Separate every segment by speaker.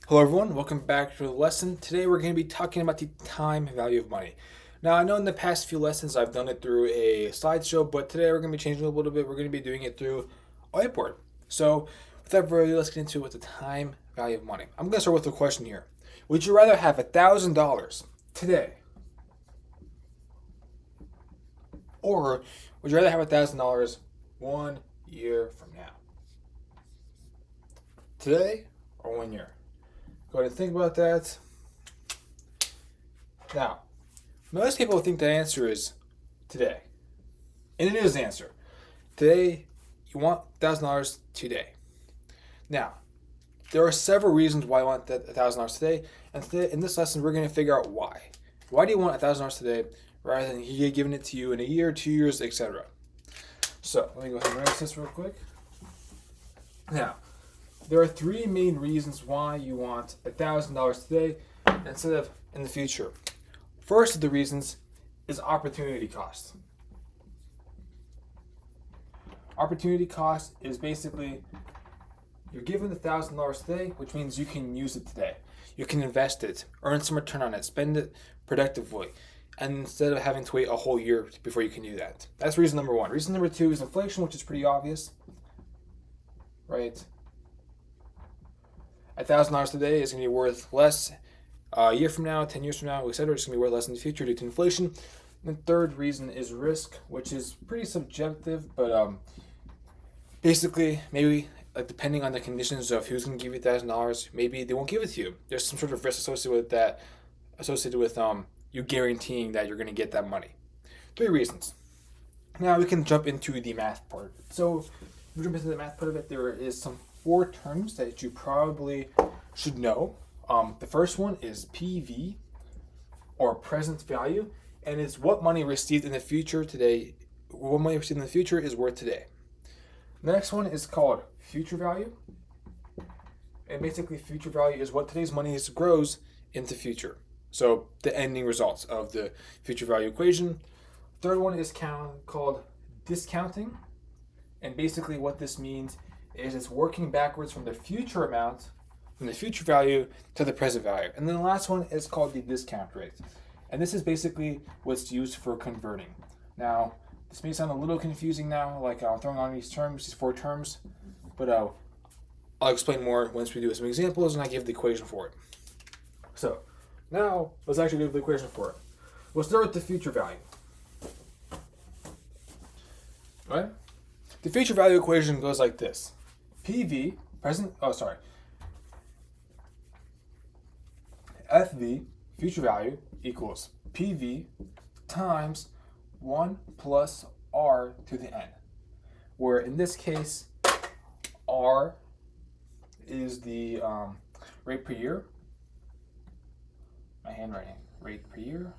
Speaker 1: Hello everyone, welcome back to the lesson. Today we're going to be talking about the time value of money. Now I know in the past few lessons I've done it through a slideshow, but today we're going to be changing it a little bit. We're going to be doing it through a whiteboard. So without further ado, let's get into what the time value of money. I'm going to start with a question here. Would you rather have $1,000 today, or would you rather have $1,000 1 year from now? Today or 1 year? Go ahead and think about that. Now, most people think the answer is today. And it is the answer. Today, you want $1,000 today. Now, there are several reasons why you want that $1,000 today. And today, in this lesson, we're going to figure out why. Why do you want $1,000 today rather than he giving it to you in a year, 2 years, etc.? So, let me go ahead and erase this real quick. Now, there are three main reasons why you want $1,000 today instead of in the future. First of the reasons is opportunity cost. Opportunity cost is basically you're given $1,000 today, which means you can use it today. You can invest it, earn some return on it, spend it productively, and instead of having to wait a whole year before you can do that. That's reason number one. Reason number two is inflation, which is pretty obvious, right? $1,000 today is going to be worth less a year from now, 10 years from now, etc. It's going to be worth less in the future due to inflation. And the third reason is risk, which is pretty subjective, but basically maybe depending on the conditions of who's going to give you $1,000, maybe they won't give it to you. There's some sort of risk associated with that, associated with you guaranteeing that you're going to get that money. Three reasons. Now we can jump into the math part. So if we jump into the math part of it, there is some four terms that you probably should know. The first one is PV, or present value, and it's what money received in the future today. What money received in the future is worth today. The next one is called future value, and basically future value is what today's money grows into future. So the ending results of the future value equation. Third one is called discounting, and basically what this means is it's working backwards from the future amount, from the future value to the present value. And then the last one is called the discount rate. And this is basically what's used for converting. Now, this may sound a little confusing now, like I'm throwing on these terms, these four terms, but I'll explain more once we do some examples and I give the equation for it. So, now let's actually give the equation for it. We'll start with the future value. All right? The future value equation goes like this. FV, future value, equals PV times 1 plus R to the n, where in this case, R is the rate per year, my handwriting, rate per year,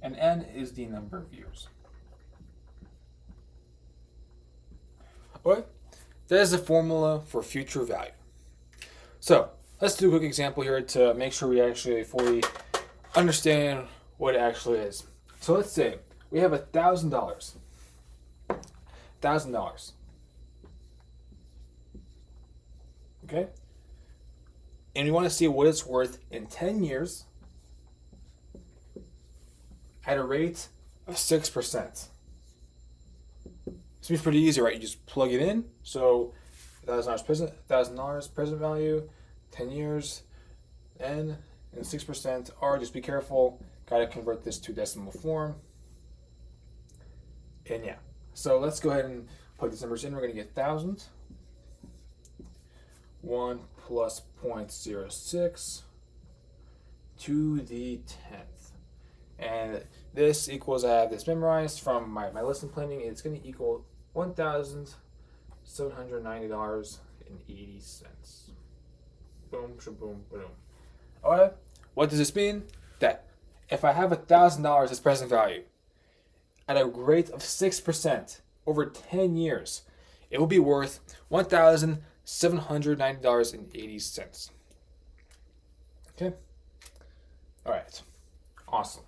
Speaker 1: and n is the number of years. Alright, that is the formula for future value. So let's do a quick example here to make sure we actually fully understand what it actually is. So let's say we have $1,000. $1,000. Okay? And we want to see what it's worth in 10 years at a rate of 6%. Seems pretty easy, right? You just plug it in. So $1,000 present value, 10 years, and 6% R. Just be careful. Got to convert this to decimal form. And yeah. So let's go ahead and plug these numbers in. We're going to get 1,000. 1 plus 0.06 to the 10th. And this equals, I have this memorized from my lesson planning. It's going to equal $1,790.80. Boom, shaboom, boom. Alright, what does this mean? That if I have $1,000 as present value at a rate of 6% over 10 years, it will be worth $1,790.80. Okay? Alright, awesome.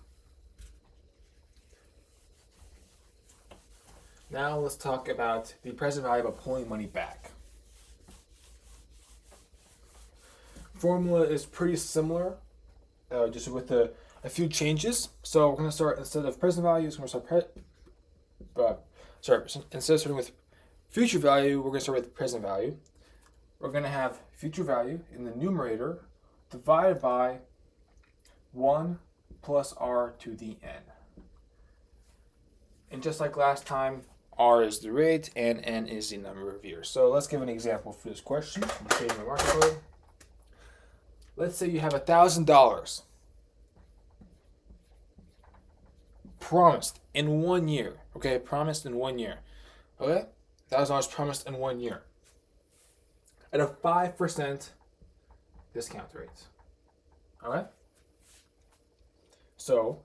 Speaker 1: Now let's talk about the present value of pulling money back. formula is pretty similar, just with a few changes. So we're going to start, instead of present value, we're going to start, instead of starting with future value, we're going to start with present value. We're going to have future value in the numerator divided by 1 plus r to the n. And just like last time, r is the rate and n is the number of years. So let's give an example for this question. I'm saving my marker code. Let's say you have $1,000 promised in 1 year. Okay, promised in 1 year. Okay, $1,000 promised in 1 year at a 5% discount rate. Okay. So,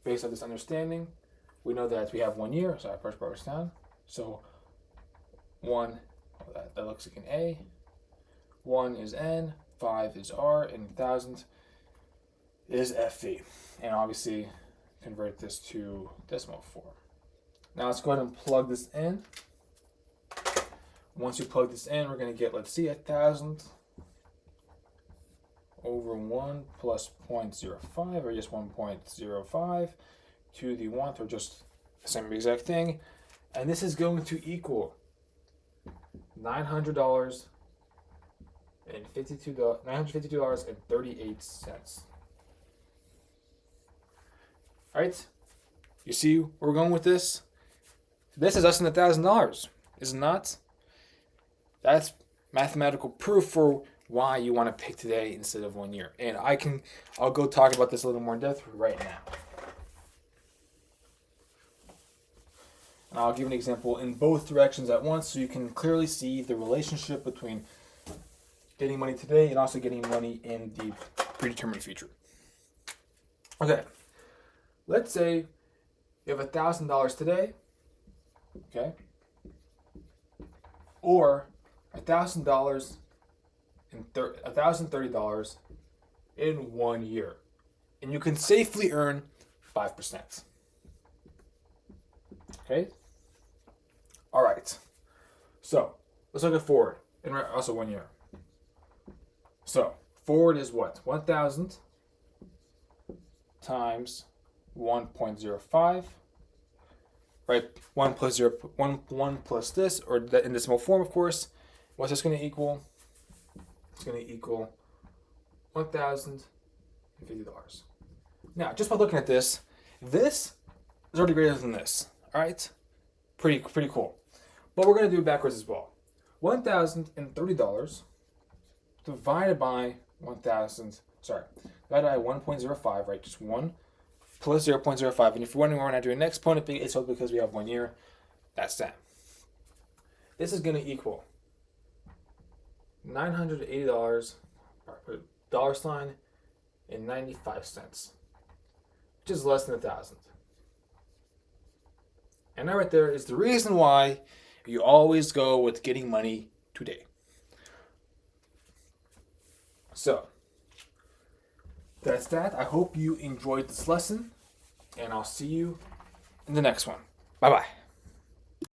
Speaker 1: based on this understanding, we know that we have 1 year. So I first broke this down. So 1, that looks like an A. 1 is N, 5 is R, and 1,000 is FV. And obviously, convert this to decimal form. Now let's go ahead and plug this in. Once you plug this in, we're going to get, let's see, 1,000 over 1 plus 0.05, or just 1.05 to the 1th, or just the same exact thing. And this is going to equal $952.38. All right, you see where we're going with this? This is less than $1,000, is it not? That's mathematical proof for why you want to pick today instead of 1 year. And I'll go talk about this a little more in depth right now. And I'll give an example in both directions at once so you can clearly see the relationship between getting money today and also getting money in the predetermined future. Okay, let's say you have $1,000 today, okay, or $1,030 in 1 year, and you can safely earn 5%. Okay. All right. So let's look at forward, and also 1 year. So forward is what? 1,000 times 1.05. Right, 1 plus 0, 1 plus this, or in decimal form, of course. What's this going to equal? It's going to equal $1,050. Now, just by looking at this is already greater than this. All right, pretty cool. But we're going to do it backwards as well. $1,030 divided by 1.05, right? Just 1 plus 0.05. And if you're wondering why we're not doing an exponent, it's all because we have 1 year. That's that. This is going to equal $980, $$95, which is less than 1,000. And that right there is the reason why you always go with getting money today. So, that's that. I hope you enjoyed this lesson, and I'll see you in the next one. Bye-bye.